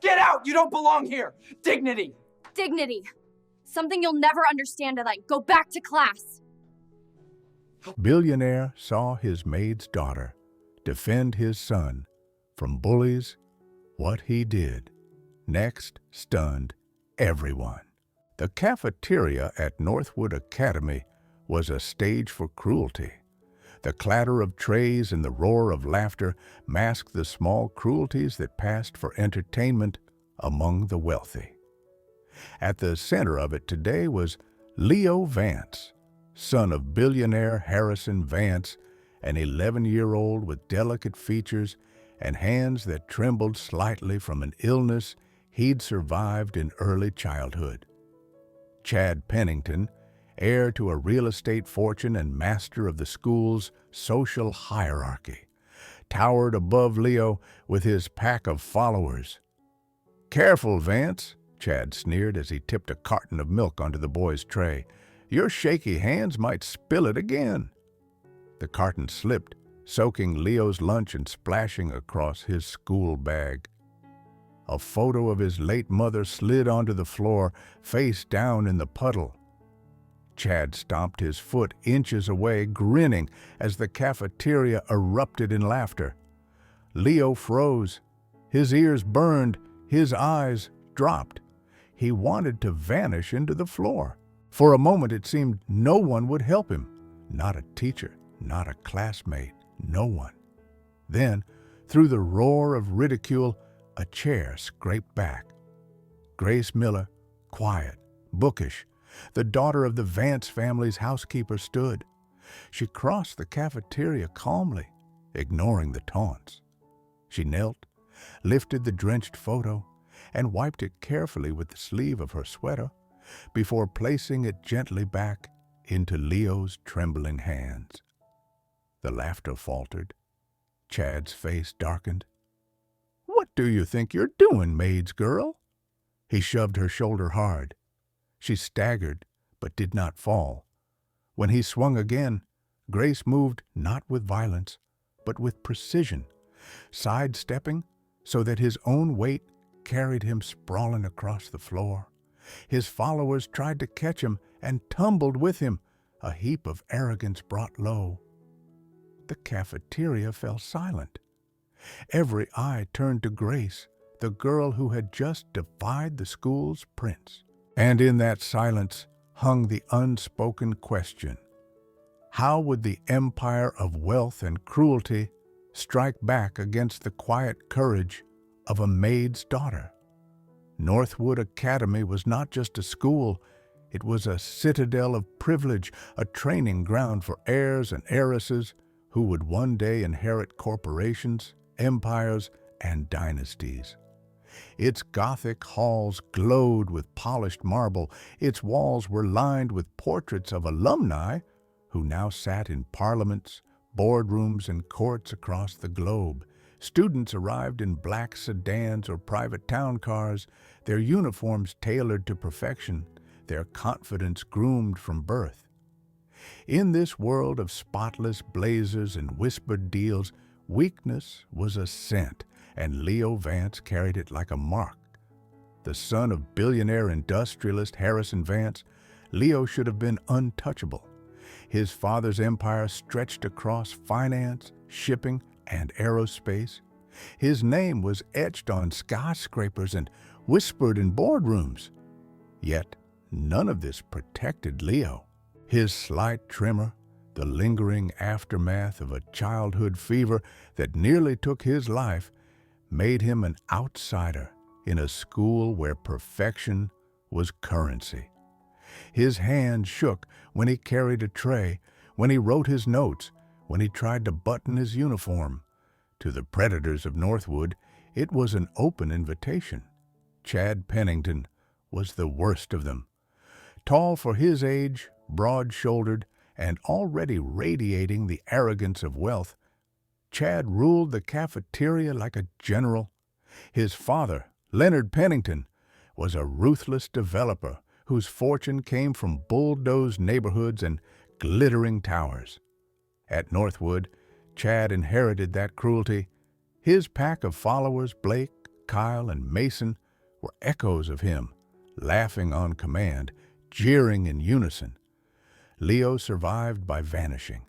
Get out! You don't belong here! Dignity! Dignity. Something you'll never understand tonight. Go back to class. Billionaire saw his maid's daughter defend his son from bullies. What he did next stunned everyone. The cafeteria at Northwood Academy was a stage for cruelty. The clatter of trays and the roar of laughter masked the small cruelties that passed for entertainment among the wealthy. At the center of it today was Leo Vance, son of billionaire Harrison Vance, an 11-year-old with delicate features and hands that trembled slightly from an illness he'd survived in early childhood. Chad Pennington, heir to a real estate fortune and master of the school's social hierarchy, towered above Leo with his pack of followers. "Careful, Vance," Chad sneered as he tipped a carton of milk onto the boy's tray. "Your shaky hands might spill it again." The carton slipped, soaking Leo's lunch and splashing across his school bag. A photo of his late mother slid onto the floor, face down in the puddle. Chad stomped his foot inches away, grinning as the cafeteria erupted in laughter. Leo froze. His ears burned, his eyes dropped. He wanted to vanish into the floor. For a moment it seemed no one would help him. Not a teacher, not a classmate, no one. Then, through the roar of ridicule, a chair scraped back. Grace Miller, quiet, bookish, the daughter of the Vance family's housekeeper, stood. She crossed the cafeteria calmly, ignoring the taunts. She knelt, lifted the drenched photo, and wiped it carefully with the sleeve of her sweater before placing it gently back into Leo's trembling hands. The laughter faltered. Chad's face darkened. "What do you think you're doing, Maid's girl?" He shoved her shoulder hard. She staggered, but did not fall. When he swung again, Grace moved not with violence, but with precision, sidestepping so that his own weight carried him sprawling across the floor. His followers tried to catch him and tumbled with him, a heap of arrogance brought low. The cafeteria fell silent. Every eye turned to Grace, the girl who had just defied the school's prince. And in that silence hung the unspoken question: how would the empire of wealth and cruelty strike back against the quiet courage of a maid's daughter? Northwood Academy was not just a school, it was a citadel of privilege, a training ground for heirs and heiresses who would one day inherit corporations, empires, and dynasties. Its Gothic halls glowed with polished marble. Its walls were lined with portraits of alumni who now sat in parliaments, boardrooms, and courts across the globe. Students arrived in black sedans or private town cars, their uniforms tailored to perfection, their confidence groomed from birth. In this world of spotless blazers and whispered deals, weakness was a scent, and Leo Vance carried it like a mark. The son of billionaire industrialist Harrison Vance, Leo should have been untouchable. His father's empire stretched across finance, shipping, and aerospace. His name was etched on skyscrapers and whispered in boardrooms. Yet none of this protected Leo. His slight tremor, the lingering aftermath of a childhood fever that nearly took his life, made him an outsider in a school where perfection was currency. His hand shook when he carried a tray, when he wrote his notes, when he tried to button his uniform. To the predators of Northwood, it was an open invitation. Chad Pennington was the worst of them. Tall for his age, broad-shouldered, and already radiating the arrogance of wealth, Chad ruled the cafeteria like a general. His father, Leonard Pennington, was a ruthless developer whose fortune came from bulldozed neighborhoods and glittering towers. At Northwood, Chad inherited that cruelty. His pack of followers, Blake, Kyle, and Mason were echoes of him, laughing on command, jeering in unison. Leo survived by vanishing.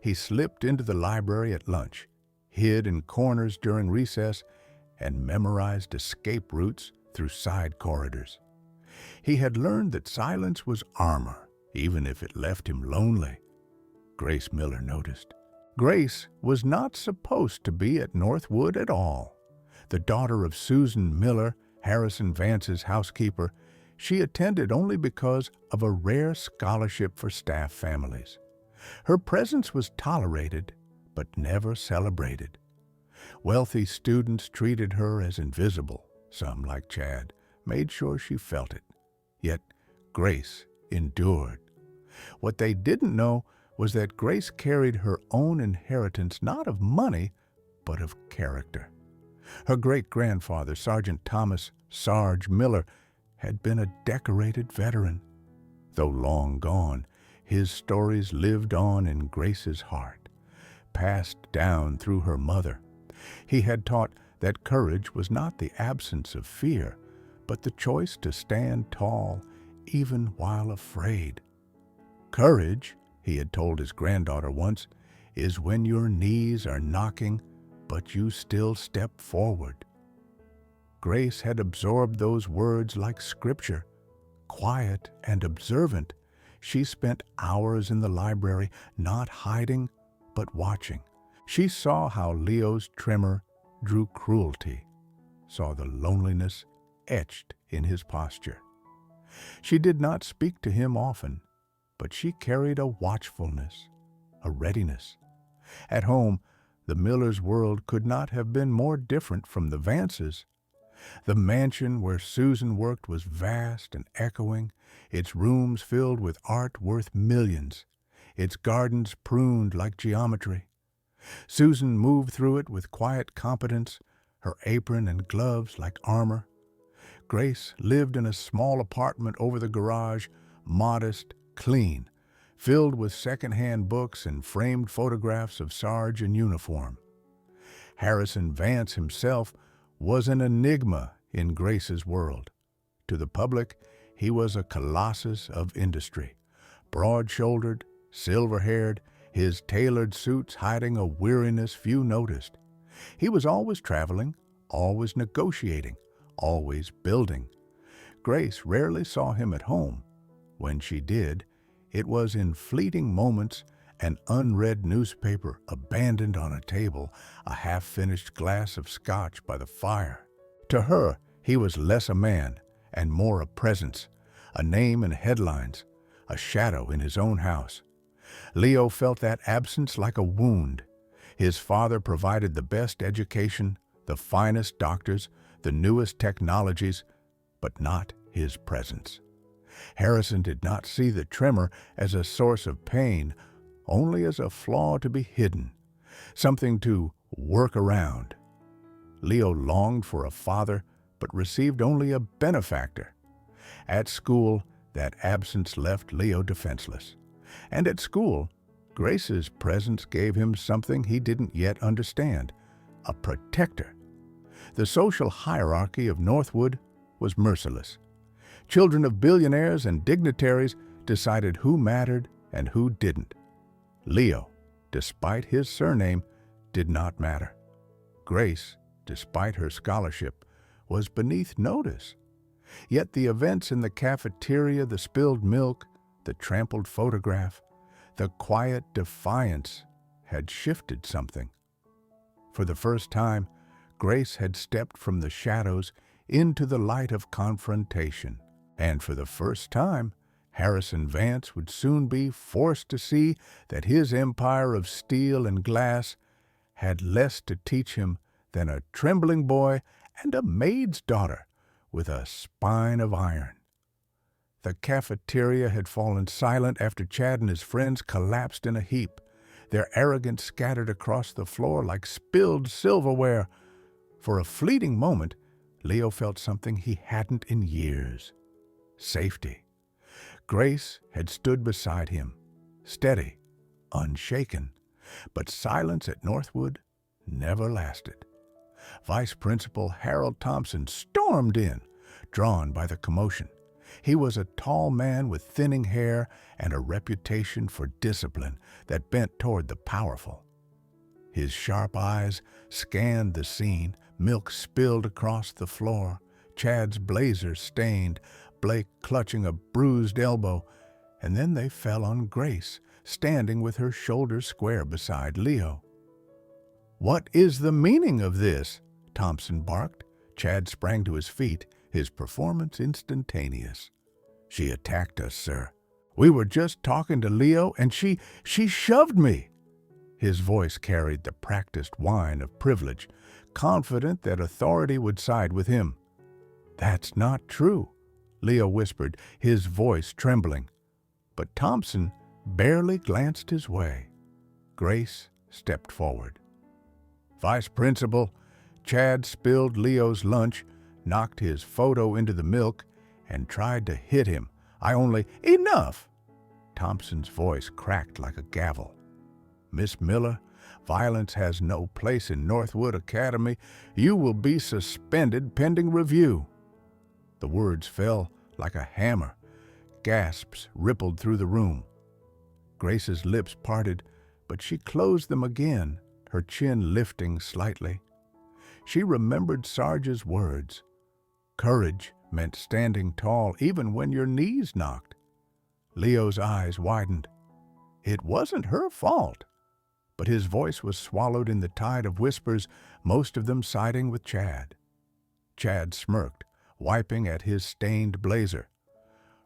He slipped into the library at lunch, hid in corners during recess, and memorized escape routes through side corridors. He had learned that silence was armor, even if it left him lonely. Grace Miller noticed. Grace was not supposed to be at Northwood at all. The daughter of Susan Miller, Harrison Vance's housekeeper, she attended only because of a rare scholarship for staff families. Her presence was tolerated, but never celebrated. Wealthy students treated her as invisible. Some, like Chad, made sure she felt it. Yet Grace endured. What they didn't know was that Grace carried her own inheritance not of money, but of character. Her great-grandfather, Sergeant Thomas Sarge Miller, had been a decorated veteran. Though long gone, his stories lived on in Grace's heart, passed down through her mother. He had taught that courage was not the absence of fear, but the choice to stand tall even while afraid. Courage, he had told his granddaughter once, is when your knees are knocking, but you still step forward. Grace had absorbed those words like scripture. Quiet and observant, she spent hours in the library, not hiding, but watching. She saw how Leo's tremor drew cruelty, saw the loneliness etched in his posture. She did not speak to him often, but she carried a watchfulness, a readiness. At home, the Millers' world could not have been more different from the Vances'. The mansion where Susan worked was vast and echoing, its rooms filled with art worth millions, its gardens pruned like geometry. Susan moved through it with quiet competence, her apron and gloves like armor. Grace lived in a small apartment over the garage, modest, clean, filled with second-hand books and framed photographs of Sarge in uniform. Harrison Vance himself was an enigma in Grace's world. To the public, he was a colossus of industry, broad-shouldered, silver-haired, his tailored suits hiding a weariness few noticed. He was always traveling, always negotiating, always building. Grace rarely saw him at home. When she did, it was in fleeting moments, an unread newspaper abandoned on a table, a half-finished glass of scotch by the fire. To her, he was less a man and more a presence, a name in headlines, a shadow in his own house. Leo felt that absence like a wound. His father provided the best education, the finest doctors, the newest technologies, but not his presence. Harrison did not see the tremor as a source of pain, only as a flaw to be hidden, something to work around. Leo longed for a father, but received only a benefactor. At school, that absence left Leo defenseless. And at school, Grace's presence gave him something he didn't yet understand, a protector. The social hierarchy of Northwood was merciless. Children of billionaires and dignitaries decided who mattered and who didn't. Leo, despite his surname, did not matter. Grace, despite her scholarship, was beneath notice. Yet the events in the cafeteria, the spilled milk, the trampled photograph, the quiet defiance had shifted something. For the first time, Grace had stepped from the shadows into the light of confrontation. And for the first time, Harrison Vance would soon be forced to see that his empire of steel and glass had less to teach him than a trembling boy and a maid's daughter with a spine of iron. The cafeteria had fallen silent after Chad and his friends collapsed in a heap, their arrogance scattered across the floor like spilled silverware. For a fleeting moment, Leo felt something he hadn't in years: safety. Grace had stood beside him, steady, unshaken, but silence at Northwood never lasted. Vice Principal Harold Thompson stormed in, drawn by the commotion. He was a tall man with thinning hair and a reputation for discipline that bent toward the powerful. His sharp eyes scanned the scene, milk spilled across the floor, Chad's blazer stained, Blake clutching a bruised elbow, and then they fell on Grace, standing with her shoulders square beside Leo. "What is the meaning of this?" Thompson barked. Chad sprang to his feet, his performance instantaneous. "She attacked us, sir. We were just talking to Leo, and she shoved me." His voice carried the practiced whine of privilege, confident that authority would side with him. "That's not true," Leo whispered, his voice trembling. But Thompson barely glanced his way. Grace stepped forward. "Vice Principal," Chad spilled Leo's lunch, knocked his photo into the milk, and tried to hit him. "Enough!" Thompson's voice cracked like a gavel. "Miss Miller, violence has no place in Northwood Academy. You will be suspended pending review." The words fell like a hammer. Gasps rippled through the room. Grace's lips parted, but she closed them again, her chin lifting slightly. She remembered Sarge's words. Courage meant standing tall even when your knees knocked. Leo's eyes widened. It wasn't her fault. But his voice was swallowed in the tide of whispers, most of them siding with Chad. Chad smirked, wiping at his stained blazer.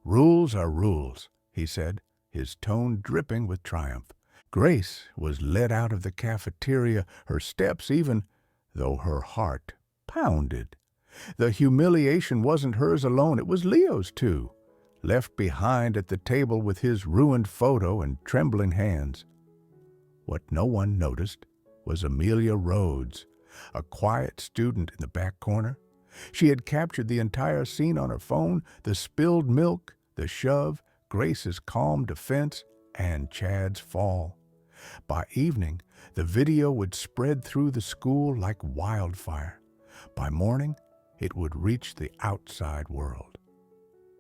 "Rules are rules," he said, his tone dripping with triumph. Grace was led out of the cafeteria, her steps even, though her heart pounded. The humiliation wasn't hers alone, it was Leo's too, left behind at the table with his ruined photo and trembling hands. What no one noticed was Amelia Rhodes, a quiet student in the back corner. She had captured the entire scene on her phone, the spilled milk, the shove, Grace's calm defense, and Chad's fall. By evening, the video would spread through the school like wildfire. By morning, it would reach the outside world.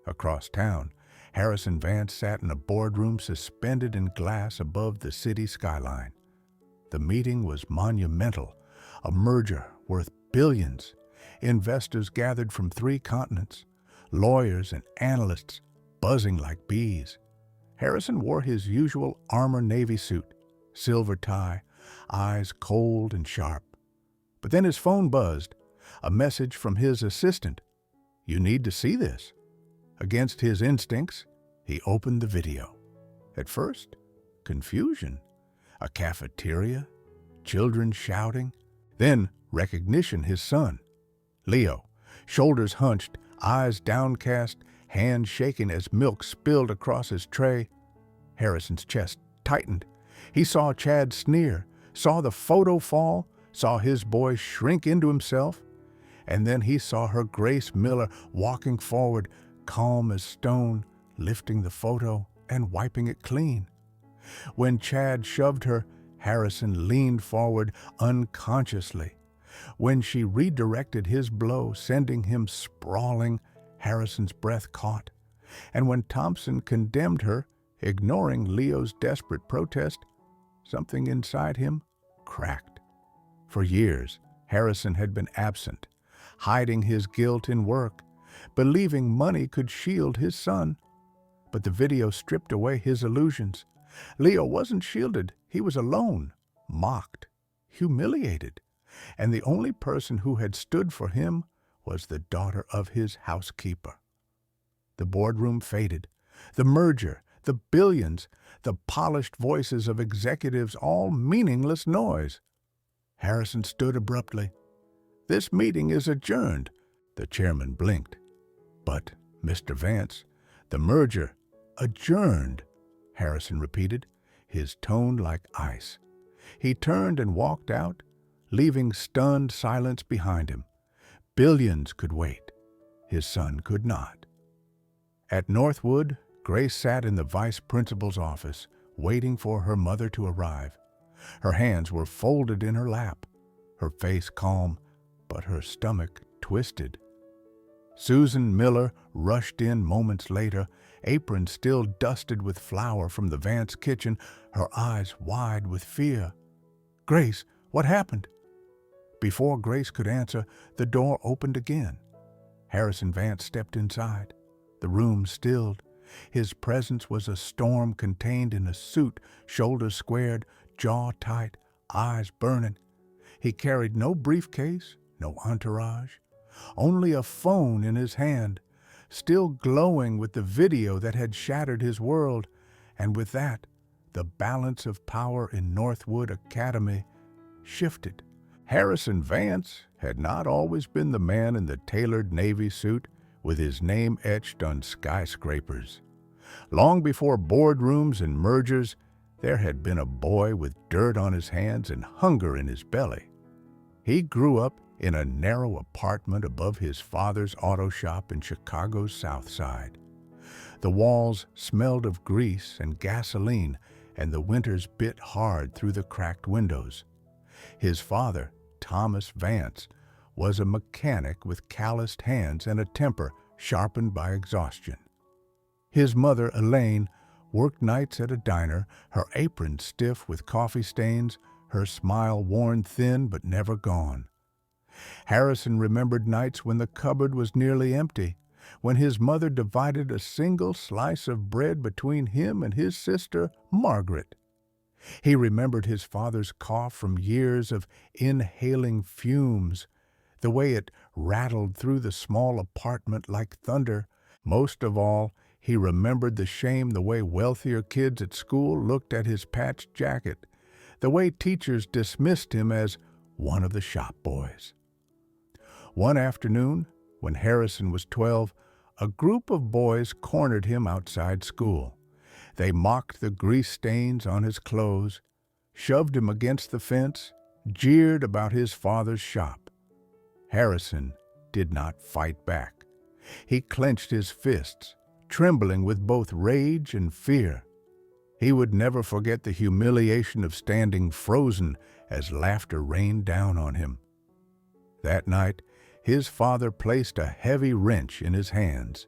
Across town, Harrison Vance sat in a boardroom suspended in glass above the city skyline. The meeting was monumental, a merger worth billions. Investors gathered from 3 continents, lawyers and analysts buzzing like bees. Harrison wore his usual armor navy suit, silver tie, eyes cold and sharp. But then his phone buzzed, a message from his assistant. "You need to see this." Against his instincts, he opened the video. At first, confusion. A cafeteria, children shouting. Then recognition, his son. Leo, shoulders hunched, eyes downcast, hands shaking as milk spilled across his tray. Harrison's chest tightened. He saw Chad sneer, saw the photo fall, saw his boy shrink into himself. And then he saw her Grace Miller walking forward, calm as stone, lifting the photo and wiping it clean. When Chad shoved her, Harrison leaned forward unconsciously. When she redirected his blow, sending him sprawling, Harrison's breath caught. And when Thompson condemned her, ignoring Leo's desperate protest, something inside him cracked. For years, Harrison had been absent, hiding his guilt in work, believing money could shield his son. But the video stripped away his illusions. Leo wasn't shielded. He was alone, mocked, humiliated. And the only person who had stood for him was the daughter of his housekeeper. The boardroom faded. The merger, the billions, the polished voices of executives, all meaningless noise. Harrison stood abruptly. "This meeting is adjourned." The chairman blinked. "But, Mr. Vance, the merger adjourned," Harrison repeated, his tone like ice. He turned and walked out, leaving stunned silence behind him. Billions could wait. His son could not. At Northwood, Grace sat in the vice principal's office, waiting for her mother to arrive. Her hands were folded in her lap, her face calm, but her stomach twisted. Susan Miller rushed in moments later, apron still dusted with flour from the Vance kitchen, her eyes wide with fear. "Grace, what happened?" Before Grace could answer, the door opened again. Harrison Vance stepped inside. The room stilled. His presence was a storm contained in a suit, shoulders squared, jaw tight, eyes burning. He carried no briefcase, no entourage, only a phone in his hand, still glowing with the video that had shattered his world, and with that, the balance of power in Northwood Academy shifted. Harrison Vance had not always been the man in the tailored Navy suit with his name etched on skyscrapers. Long before boardrooms and mergers, there had been a boy with dirt on his hands and hunger in his belly. He grew up in a narrow apartment above his father's auto shop in Chicago's South Side. The walls smelled of grease and gasoline, and the winters bit hard through the cracked windows. His father, Thomas Vance, was a mechanic with calloused hands and a temper sharpened by exhaustion. His mother, Elaine, worked nights at a diner, her apron stiff with coffee stains, her smile worn thin but never gone. Harrison remembered nights when the cupboard was nearly empty, when his mother divided a single slice of bread between him and his sister, Margaret. He remembered his father's cough from years of inhaling fumes, the way it rattled through the small apartment like thunder. Most of all, he remembered the shame the way wealthier kids at school looked at his patched jacket, the way teachers dismissed him as one of the shop boys. One afternoon, when Harrison was 12, a group of boys cornered him outside school. They mocked the grease stains on his clothes, shoved him against the fence, jeered about his father's shop. Harrison did not fight back. He clenched his fists, trembling with both rage and fear. He would never forget the humiliation of standing frozen as laughter rained down on him. That night, his father placed a heavy wrench in his hands.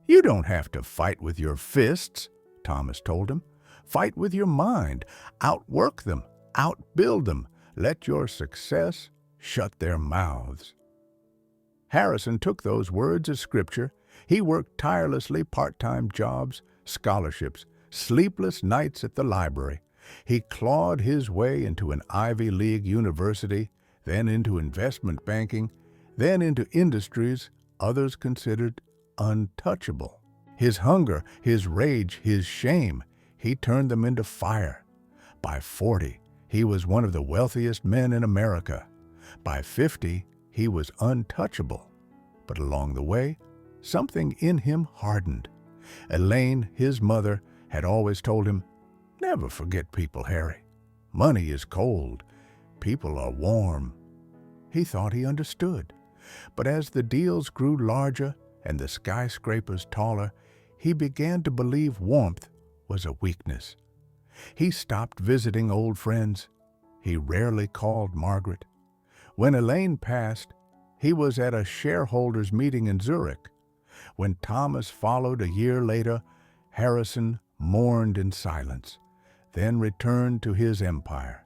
"You don't have to fight with your fists," Thomas told him. "Fight with your mind. Outwork them. Outbuild them. Let your success shut their mouths." Harrison took those words as scripture. He worked tirelessly, part-time jobs, scholarships, sleepless nights at the library. He clawed his way into an Ivy League university, then into investment banking, then into industries others considered untouchable. His hunger, his rage, his shame, he turned them into fire. By 40, he was one of the wealthiest men in America. By 50, he was untouchable. But along the way, something in him hardened. Elaine, his mother, had always told him, "Never forget people, Harry. Money is cold. People are warm." He thought he understood. But as the deals grew larger and the skyscrapers taller, he began to believe warmth was a weakness. He stopped visiting old friends. He rarely called Margaret. When Elaine passed, he was at a shareholders' meeting in Zurich. When Thomas followed a year later, Harrison mourned in silence, then returned to his empire.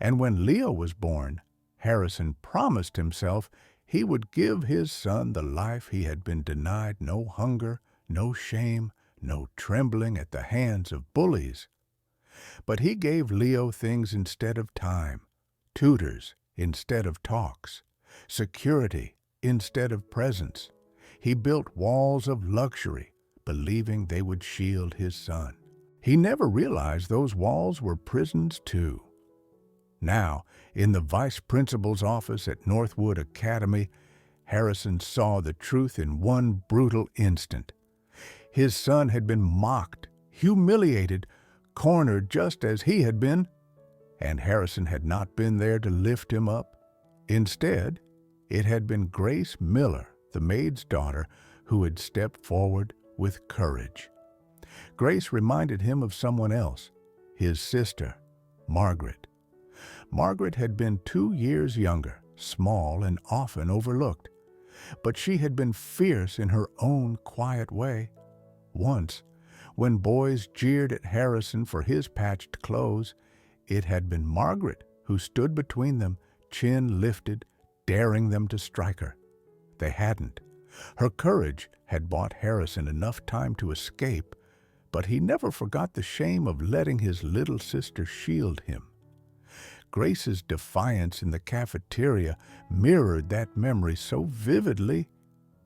And when Leo was born, Harrison promised himself he would give his son the life he had been denied: no hunger, no shame, no trembling at the hands of bullies. But he gave Leo things instead of time, tutors instead of talks, security instead of presence. He built walls of luxury, believing they would shield his son. He never realized those walls were prisons too. Now, in the vice principal's office at Northwood Academy, Harrison saw the truth in one brutal instant. His son had been mocked, humiliated, cornered just as he had been, and Harrison had not been there to lift him up. Instead, it had been Grace Miller, the maid's daughter, who had stepped forward with courage. Grace reminded him of someone else, his sister, Margaret. Margaret had been 2 years younger, small and often overlooked. But she had been fierce in her own quiet way. Once, when boys jeered at Harrison for his patched clothes, it had been Margaret who stood between them, chin lifted, daring them to strike her. They hadn't. Her courage had bought Harrison enough time to escape, but he never forgot the shame of letting his little sister shield him. Grace's defiance in the cafeteria mirrored that memory so vividly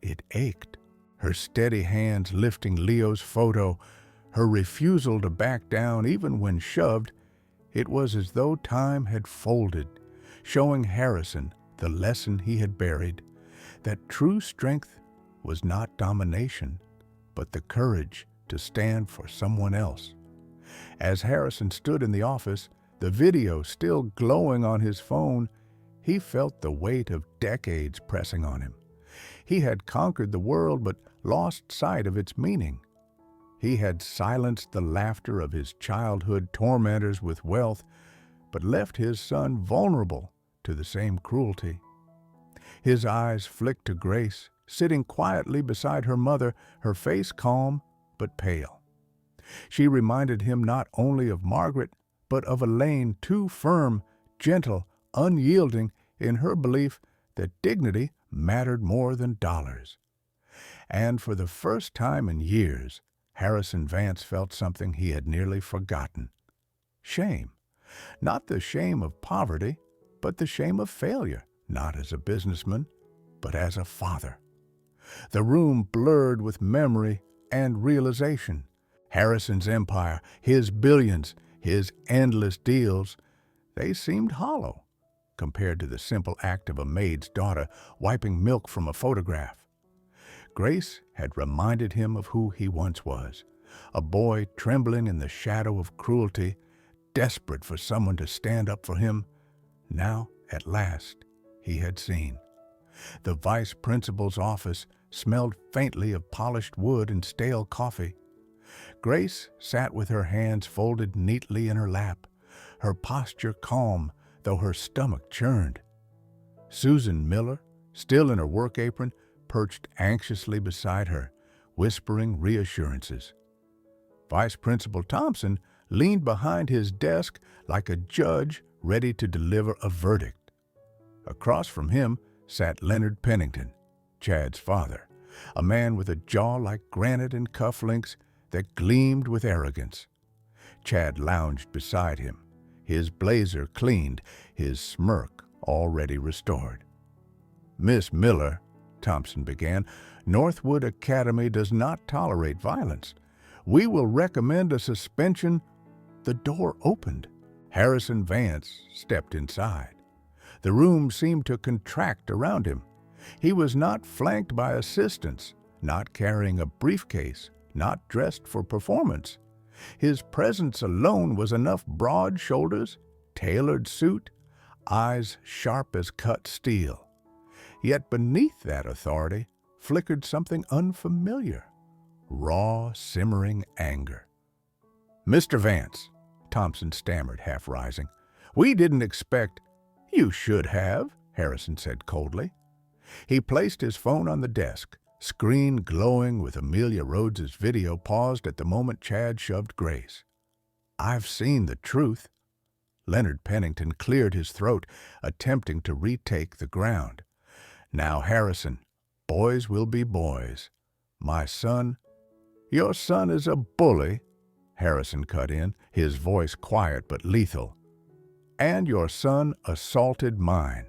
it ached. Her steady hands lifting Leo's photo, her refusal to back down even when shoved, it was as though time had folded, showing Harrison the lesson he had buried, that true strength was not domination, but the courage to stand for someone else. As Harrison stood in the office, the video still glowing on his phone, he felt the weight of decades pressing on him. He had conquered the world but lost sight of its meaning. He had silenced the laughter of his childhood tormentors with wealth, but left his son vulnerable to the same cruelty. His eyes flicked to Grace, sitting quietly beside her mother, her face calm but pale. She reminded him not only of Margaret, but of Elaine, too firm, gentle, unyielding in her belief that dignity mattered more than dollars. And for the first time in years, Harrison Vance felt something he had nearly forgotten. Shame. Not the shame of poverty, but the shame of failure, not as a businessman, but as a father. The room blurred with memory and realization. Harrison's empire, his billions, his endless deals, they seemed hollow compared to the simple act of a maid's daughter wiping milk from a photograph. Grace had reminded him of who he once was, a boy trembling in the shadow of cruelty, desperate for someone to stand up for him. Now, at last, he had seen. The vice principal's office smelled faintly of polished wood and stale coffee. Grace sat with her hands folded neatly in her lap, her posture calm, though her stomach churned. Susan Miller, still in her work apron, perched anxiously beside her, whispering reassurances. Vice Principal Thompson leaned behind his desk like a judge ready to deliver a verdict. Across from him sat Leonard Pennington, Chad's father, a man with a jaw like granite and cufflinks that gleamed with arrogance. Chad lounged beside him, his blazer cleaned, his smirk already restored. "Miss Miller," Thompson began, "Northwood Academy does not tolerate violence. We will recommend a suspension." The door opened. Harrison Vance stepped inside. The room seemed to contract around him. He was not flanked by assistants, not carrying a briefcase, not dressed for performance. His presence alone was enough broad shoulders, tailored suit, eyes sharp as cut steel. Yet beneath that authority flickered something unfamiliar, raw, simmering anger. "Mr. Vance," Thompson stammered, half rising, "we didn't expect—" "You should have," Harrison said coldly. He placed his phone on the desk. Screen glowing with Amelia Rhodes's video paused at the moment Chad shoved Grace. "I've seen the truth." Leonard Pennington cleared his throat, attempting to retake the ground. "Now, Harrison, boys will be boys. My son—" "Your son is a bully," Harrison cut in, his voice quiet but lethal. "And your son assaulted mine."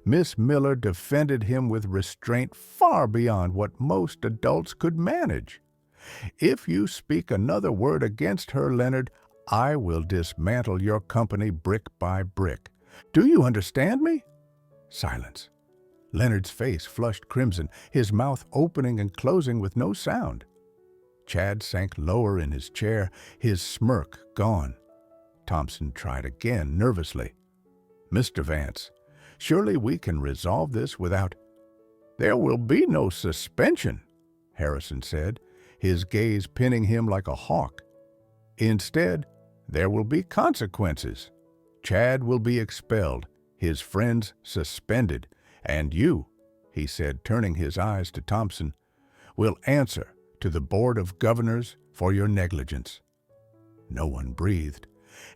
Miss Miller defended him with restraint far beyond what most adults could manage. "If you speak another word against her, Leonard, I will dismantle your company brick by brick. Do you understand me?" Silence. Leonard's face flushed crimson, his mouth opening and closing with no sound. Chad sank lower in his chair, his smirk gone. Thompson tried again, nervously. "Mr. Vance, surely we can resolve this without—" "There will be no suspension," Harrison said, his gaze pinning him like a hawk. "Instead, there will be consequences. Chad will be expelled, his friends suspended, and you, he said, turning his eyes to Thompson, will answer to the Board of Governors for your negligence. No one breathed.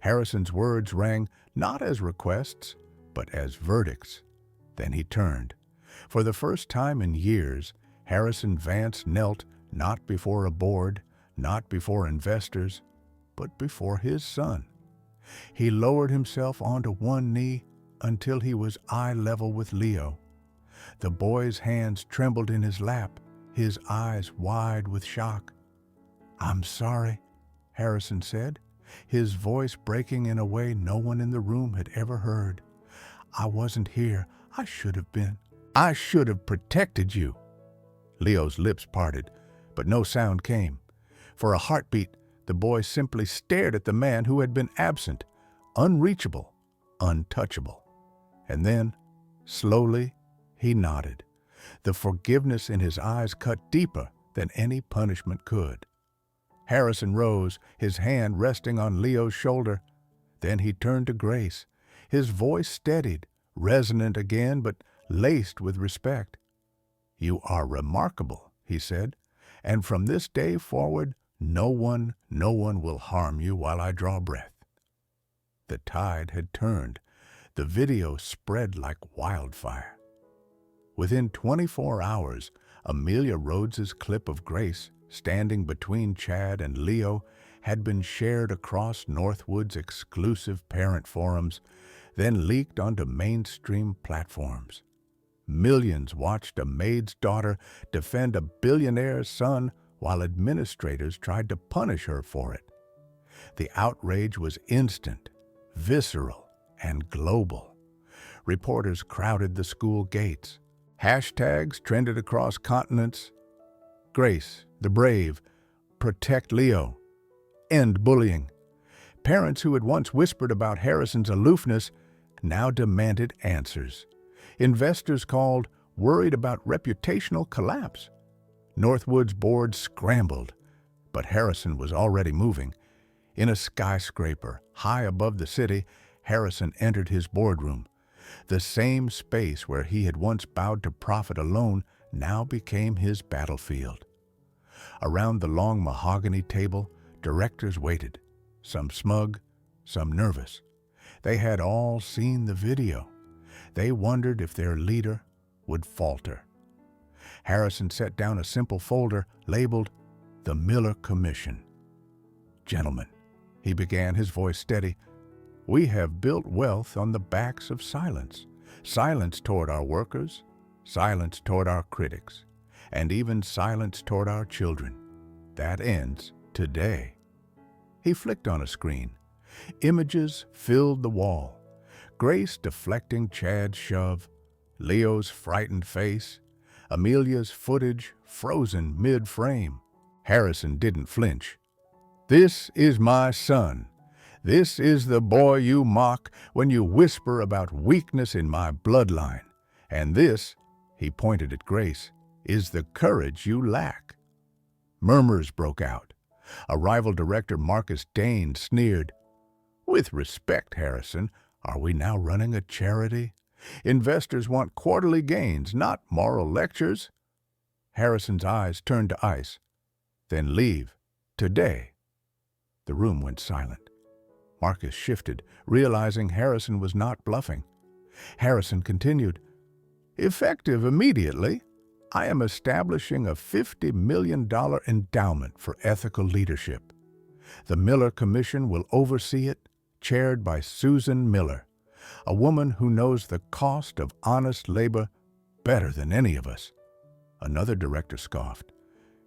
Harrison's words rang not as requests, but as verdicts. Then he turned. For the first time in years, Harrison Vance knelt not before a board, not before investors, but before his son. He lowered himself onto one knee until he was eye level with Leo. The boy's hands trembled in his lap, his eyes wide with shock. "I'm sorry," Harrison said, his voice breaking in a way no one in the room had ever heard. "I wasn't here. I should have been. I should have protected you." Leo's lips parted, but no sound came. For a heartbeat, the boy simply stared at the man who had been absent, unreachable, untouchable. And then, slowly, he nodded. The forgiveness in his eyes cut deeper than any punishment could. Harrison rose, his hand resting on Leo's shoulder. Then he turned to Grace. His voice steadied, resonant again, but laced with respect. "You are remarkable," he said, "and from this day forward, no one will harm you while I draw breath." The tide had turned. The video spread like wildfire. Within 24 hours, Amelia Rhodes's clip of Grace, standing between Chad and Leo, had been shared across Northwood's exclusive parent forums, then leaked onto mainstream platforms. Millions watched a maid's daughter defend a billionaire's son while administrators tried to punish her for it. The outrage was instant, visceral, and global. Reporters crowded the school gates. Hashtags trended across continents. Grace, the brave, protect Leo, end bullying. Parents who had once whispered about Harrison's aloofness now demanded answers. Investors called, worried about reputational collapse. Northwood's board scrambled, but Harrison was already moving. In a skyscraper high above the city, Harrison entered his boardroom. The same space where he had once bowed to profit alone now became his battlefield. Around the long mahogany table, directors waited, some smug, some nervous. They had all seen the video. They wondered if their leader would falter. Harrison set down a simple folder labeled "The Miller Commission." "Gentlemen," he began, his voice steady, "we have built wealth on the backs of silence. Silence toward our workers, silence toward our critics, and even silence toward our children. That ends today." He flicked on a screen. Images filled the wall. Grace deflecting Chad's shove, Leo's frightened face, Amelia's footage frozen mid-frame. Harrison didn't flinch. "This is my son. This is the boy you mock when you whisper about weakness in my bloodline. And this," he pointed at Grace, "is the courage you lack." Murmurs broke out. A rival director, Marcus Dane, sneered, "With respect, Harrison, are we now running a charity? Investors want quarterly gains, not moral lectures." Harrison's eyes turned to ice. "Then leave. Today." The room went silent. Marcus shifted, realizing Harrison was not bluffing. Harrison continued, "Effective immediately, I am establishing a $50 million endowment for ethical leadership. The Miller Commission will oversee it, chaired by Susan Miller, a woman who knows the cost of honest labor better than any of us." Another director scoffed.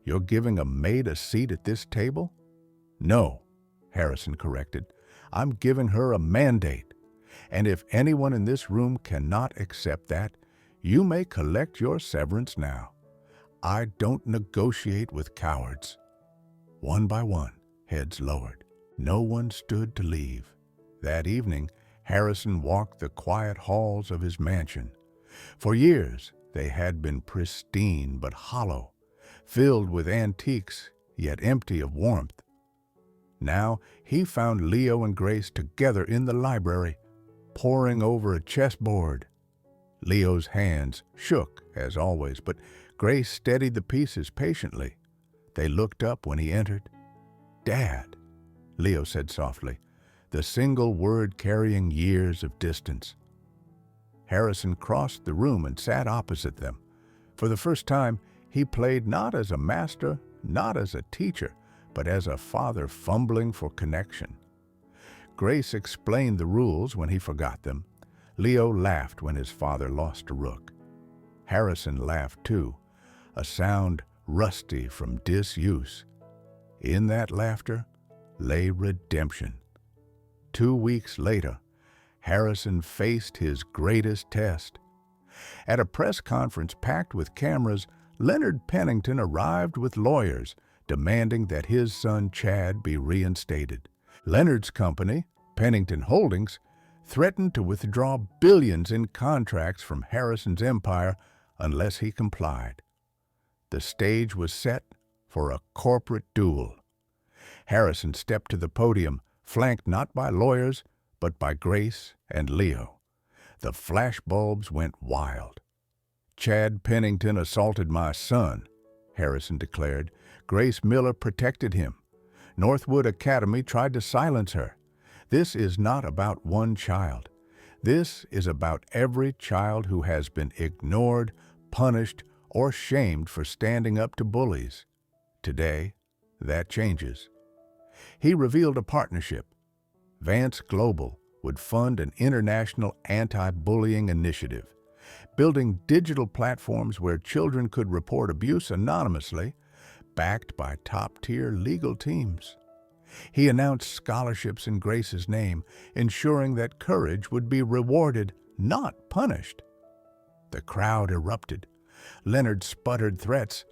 "You're giving a maid a seat at this table?" "No," Harrison corrected. "I'm giving her a mandate. And if anyone in this room cannot accept that, you may collect your severance now. I don't negotiate with cowards." One by one, heads lowered. No one stood to leave. That evening, Harrison walked the quiet halls of his mansion. For years, they had been pristine but hollow, filled with antiques, yet empty of warmth. Now he found Leo and Grace together in the library. poring over a chessboard. Leo's hands shook, as always, but Grace steadied the pieces patiently. They looked up when he entered. "Dad," Leo said softly, the single word carrying years of distance. Harrison crossed the room and sat opposite them. For the first time, he played not as a master, not as a teacher, but as a father fumbling for connection. Grace explained the rules when he forgot them. Leo laughed when his father lost a rook. Harrison laughed too, a sound rusty from disuse. In that laughter lay redemption. 2 weeks later, Harrison faced his greatest test. At a press conference packed with cameras, Leonard Pennington arrived with lawyers demanding that his son Chad be reinstated. Leonard's company, Pennington Holdings, threatened to withdraw billions in contracts from Harrison's empire unless he complied. The stage was set for a corporate duel. Harrison stepped to the podium, flanked not by lawyers, but by Grace and Leo. The flashbulbs went wild. "Chad Pennington assaulted my son," Harrison declared. "Grace Miller protected him. Northwood Academy tried to silence her. This is not about one child. This is about every child who has been ignored, punished, or shamed for standing up to bullies. Today, that changes." He revealed a partnership. Vance Global would fund an international anti-bullying initiative, building digital platforms where children could report abuse anonymously, backed by top-tier legal teams. He announced scholarships in Grace's name, ensuring that courage would be rewarded, not punished. The crowd erupted. Leonard sputtered threats,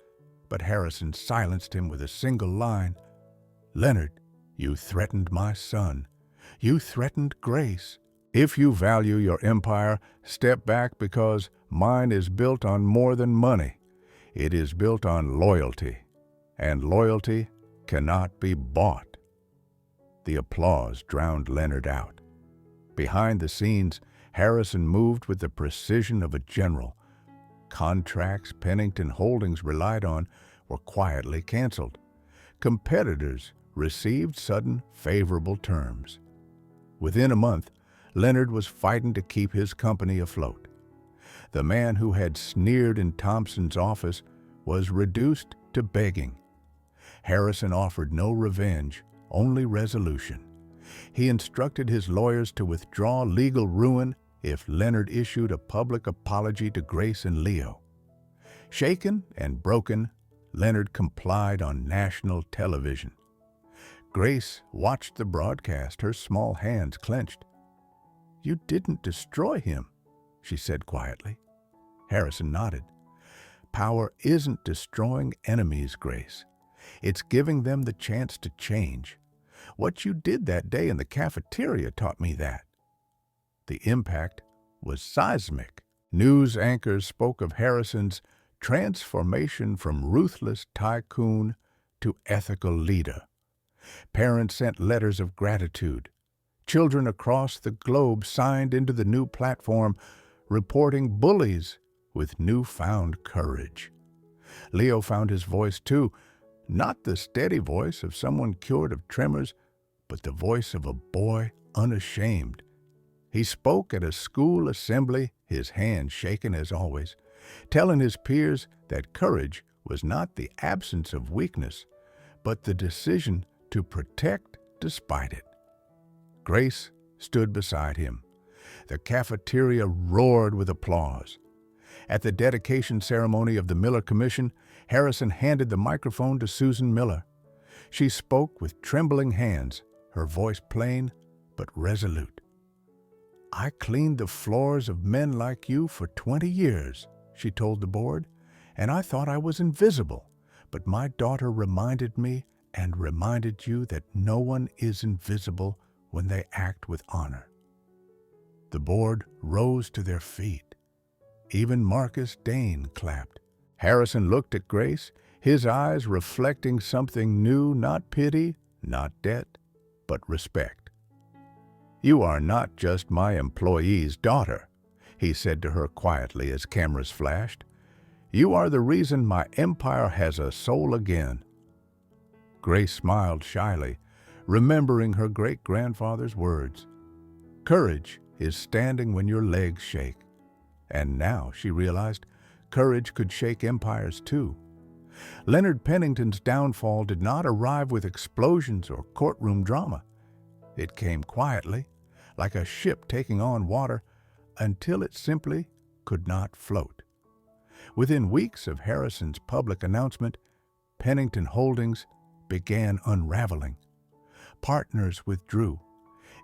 but Harrison silenced him with a single line. "Leonard, you threatened my son. You threatened Grace. If you value your empire, step back, because mine is built on more than money. It is built on loyalty, and loyalty cannot be bought." The applause drowned Leonard out. Behind the scenes, Harrison moved with the precision of a general. Contracts Pennington Holdings relied on were quietly canceled. Competitors received sudden favorable terms. Within a month, Leonard was fighting to keep his company afloat. The man who had sneered in Thompson's office was reduced to begging. Harrison offered no revenge, only resolution. He instructed his lawyers to withdraw legal ruin if Leonard issued a public apology to Grace and Leo. Shaken and broken, Leonard complied on national television. Grace watched the broadcast, her small hands clenched. "You didn't destroy him," she said quietly. Harrison nodded. "Power isn't destroying enemies, Grace. It's giving them the chance to change. What you did that day in the cafeteria taught me that." The impact was seismic. News anchors spoke of Harrison's transformation from ruthless tycoon to ethical leader. Parents sent letters of gratitude. Children across the globe signed into the new platform, reporting bullies with newfound courage. Leo found his voice too, not the steady voice of someone cured of tremors, but the voice of a boy unashamed. He spoke at a school assembly, his hand shaken as always, telling his peers that courage was not the absence of weakness, but the decision to protect despite it. Grace stood beside him. The cafeteria roared with applause. At the dedication ceremony of the Miller Commission, Harrison handed the microphone to Susan Miller. She spoke with trembling hands, her voice plain but resolute. "I cleaned the floors of men like you for 20 years, she told the board, "and I thought I was invisible, but my daughter reminded me and reminded you that no one is invisible when they act with honor." The board rose to their feet. Even Marcus Dane clapped. Harrison looked at Grace, his eyes reflecting something new, not pity, not debt, but respect. "You are not just my employee's daughter," he said to her quietly as cameras flashed. "You are the reason my empire has a soul again." Grace smiled shyly, remembering her great-grandfather's words. Courage is standing when your legs shake. And now, she realized, courage could shake empires too. Leonard Pennington's downfall did not arrive with explosions or courtroom drama. It came quietly, like a ship taking on water, until it simply could not float. Within weeks of Harrison's public announcement, Pennington Holdings began unraveling. Partners withdrew.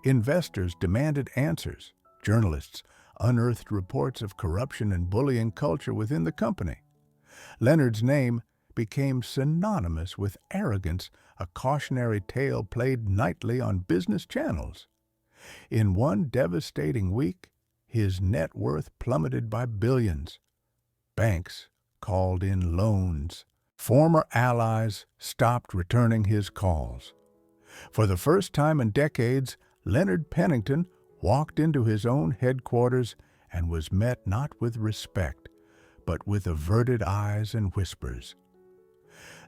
Investors demanded answers. Journalists unearthed reports of corruption and bullying culture within the company. Leonard's name became synonymous with arrogance, a cautionary tale played nightly on business channels. In one devastating week, his net worth plummeted by billions. Banks called in loans. Former allies stopped returning his calls. For the first time in decades, Leonard Pennington walked into his own headquarters and was met not with respect, but with averted eyes and whispers.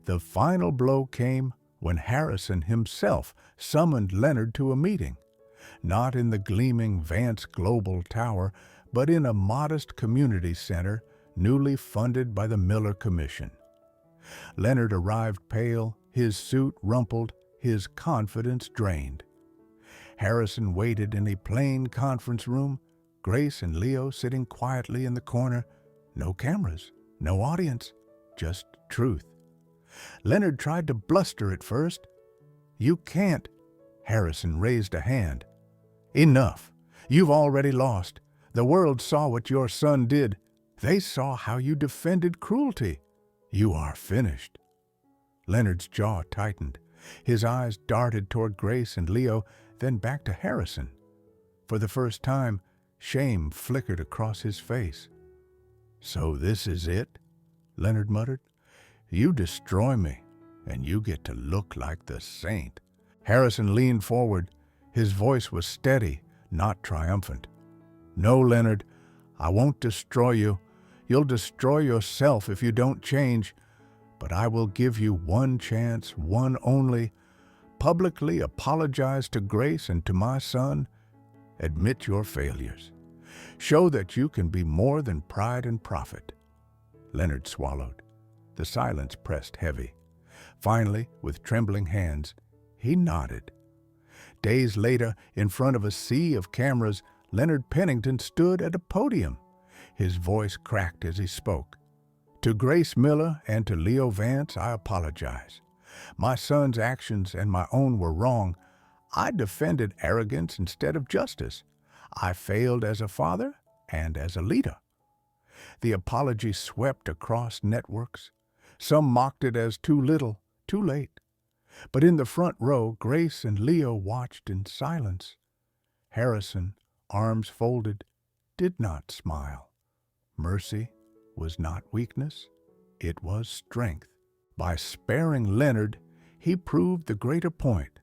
The final blow came when Harrison himself summoned Leonard to a meeting, not in the gleaming Vance Global Tower, but in a modest community center newly funded by the Miller Commission. Leonard arrived pale, his suit rumpled, his confidence drained. Harrison waited in a plain conference room, Grace and Leo sitting quietly in the corner. No cameras, no audience, just truth. Leonard tried to bluster at first. "You can't." Harrison raised a hand. "Enough. You've already lost. The world saw what your son did. They saw how you defended cruelty. You are finished." Leonard's jaw tightened. His eyes darted toward Grace and Leo, then back to Harrison. For the first time, shame flickered across his face. "So this is it?" Leonard muttered. "You destroy me, and you get to look like the saint." Harrison leaned forward. His voice was steady, not triumphant. "No, Leonard, I won't destroy you. You'll destroy yourself if you don't change. But I will give you one chance, one only. Publicly apologize to Grace and to my son. Admit your failures. Show that you can be more than pride and profit." Leonard swallowed. The silence pressed heavy. Finally, with trembling hands, he nodded. Days later, in front of a sea of cameras, Leonard Pennington stood at a podium. His voice cracked as he spoke. "To Grace Miller and to Leo Vance, I apologize. My son's actions and my own were wrong. I defended arrogance instead of justice. I failed as a father and as a leader." The apology swept across networks. Some mocked it as too little, too late. But in the front row, Grace and Leo watched in silence. Harrison, arms folded, did not smile. Mercy was not weakness, it was strength. By sparing Leonard, he proved the greater point.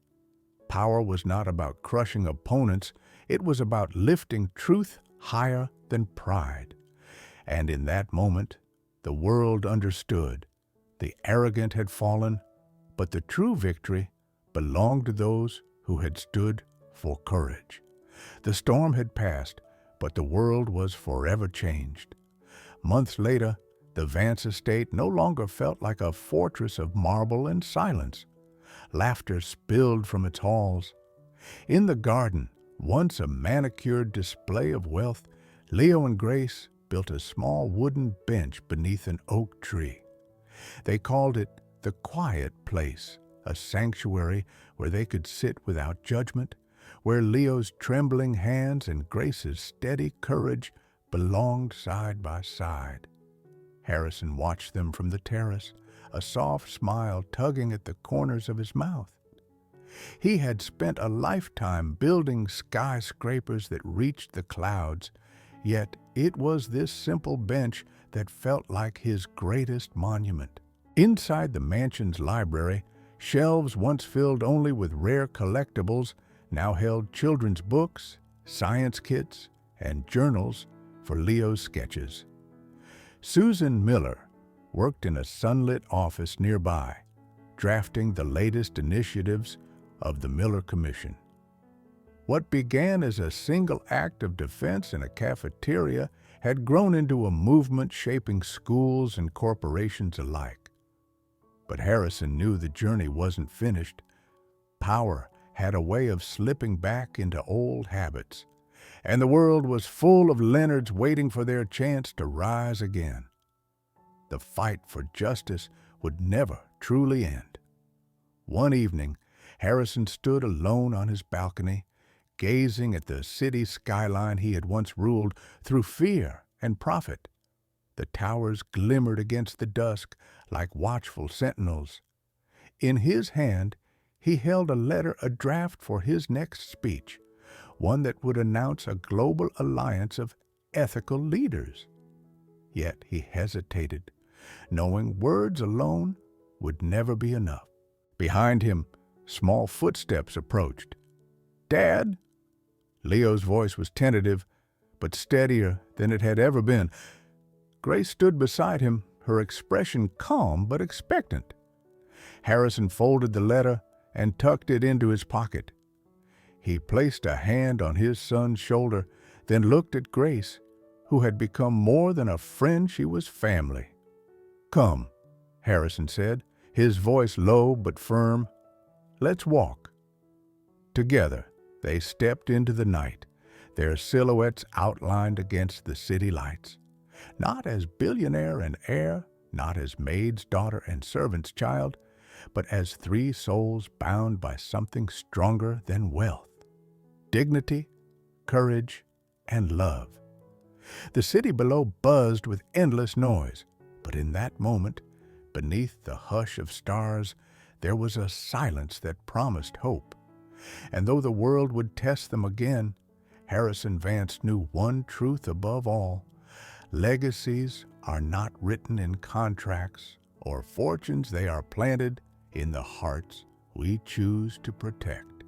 Power was not about crushing opponents, it was about lifting truth higher than pride. And in that moment, the world understood. The arrogant had fallen, but the true victory belonged to those who had stood for courage. The storm had passed, but the world was forever changed. Months later, the Vance estate no longer felt like a fortress of marble and silence. Laughter spilled from its halls. In the garden, once a manicured display of wealth, Leo and Grace built a small wooden bench beneath an oak tree. They called it the quiet place, a sanctuary where they could sit without judgment, where Leo's trembling hands and Grace's steady courage belonged side by side. Harrison watched them from the terrace, a soft smile tugging at the corners of his mouth. He had spent a lifetime building skyscrapers that reached the clouds, yet it was this simple bench that felt like his greatest monument. Inside the mansion's library, shelves once filled only with rare collectibles now held children's books, science kits, and journals for Leo's sketches. Susan Miller worked in a sunlit office nearby, drafting the latest initiatives of the Miller Commission. What began as a single act of defense in a cafeteria had grown into a movement shaping schools and corporations alike. But Harrison knew the journey wasn't finished. Power had a way of slipping back into old habits, and the world was full of Leonards waiting for their chance to rise again. The fight for justice would never truly end. One evening, Harrison stood alone on his balcony, gazing at the city skyline he had once ruled through fear and profit. The towers glimmered against the dusk like watchful sentinels. In his hand, he held a letter, a draft for his next speech, one that would announce a global alliance of ethical leaders. Yet he hesitated, knowing words alone would never be enough. Behind him, small footsteps approached. "Dad?" Leo's voice was tentative, but steadier than it had ever been. Grace stood beside him, her expression calm but expectant. Harrison folded the letter and tucked it into his pocket. He placed a hand on his son's shoulder, then looked at Grace, who had become more than a friend, she was family. "Come," Harrison said, his voice low but firm. "Let's walk." Together, they stepped into the night, their silhouettes outlined against the city lights. Not as billionaire and heir, not as maid's daughter and servant's child, but as three souls bound by something stronger than wealth: dignity, courage, and love. The city below buzzed with endless noise, but in that moment, beneath the hush of stars, there was a silence that promised hope. And though the world would test them again, Harrison Vance knew one truth above all: legacies are not written in contracts or fortunes, they are planted in the hearts we choose to protect.